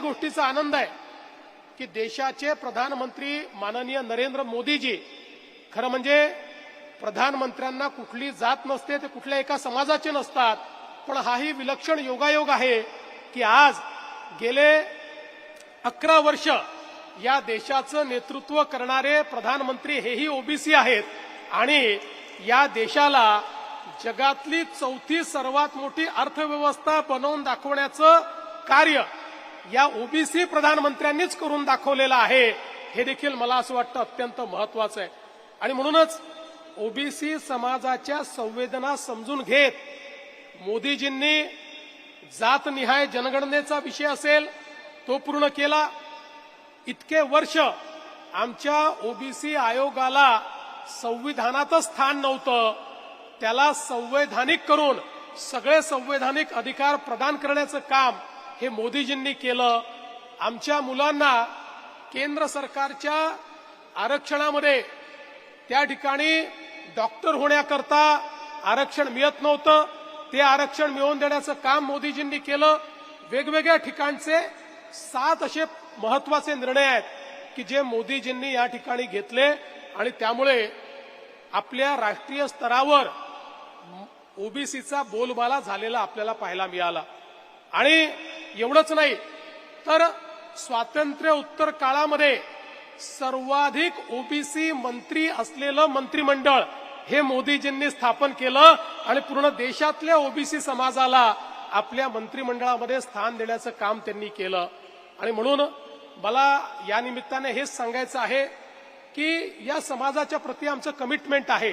गोष्टीचा आनंद आहे की देशाचे प्रधानमंत्री माननीय नरेंद्र मोदीजी, खरं म्हणजे प्रधानमंत्र्यांना कुठली जात नसते, ते कुठल्या एका समाजाचे नसतात, पण हाही विलक्षण योगायोग आहे की आज गेले 11 वर्ष या देशाचं नेतृत्व करणारे प्रधानमंत्री हेही ओबीसी आहेत आणि या देशाला जगातली 4थी सर्वात मोठी अर्थव्यवस्था बनवून दाखवण्याचं कार्य या ओबीसी प्रधानमंत्र्यांनीच करून दाखवलेलं आहे. हे देखील मला असं वाटतं अत्यंत महत्वाचं आहे. आणि म्हणूनच ओबीसी समाजाच्या संवेदना समजून घेत मोदीजींनी जातनिहाय जनगणनेचा विषय असेल तो पूर्ण केला. इतके वर्ष आमच्या ओबीसी आयोगाला संविधानातच स्थान नव्हतं, त्याला संवैधानिक करून सगळे संवैधानिक अधिकार प्रदान करण्याचं काम हे मोदीजींनी केलं. आमच्या मुलांना केंद्र सरकारच्या आरक्षणामध्ये त्या ठिकाणी डॉक्टर होण्याकरता आरक्षण मिळत नव्हतं, ते आरक्षण मिळवून देण्याचं काम मोदीजींनी केलं. वेगवेगळ्या ठिकाणचे 7 असे महत्वाचे निर्णय आहेत की जे मोदीजींनी या ठिकाणी घेतले आणि त्यामुळे आपल्या राष्ट्रीय स्तरावर ओबीसीचा बोलबाला झालेला आपल्याला पाहायला मिळाला. आणि एवढंच नाही तर स्वातंत्र्योत्तर काळामध्ये सर्वाधिक ओबीसी मंत्री असलेलं मंत्रिमंडळ हे मोदीजींनी स्थापन केलं आणि पूर्ण देशातल्या ओबीसी समाजाला आपल्या मंत्रिमंडळामध्ये स्थान देण्याचं काम त्यांनी केलं. आणि म्हणून मला या निमित्ताने हेच सांगायचं आहे की या समाजाच्या प्रती आमचं कमिटमेंट आहे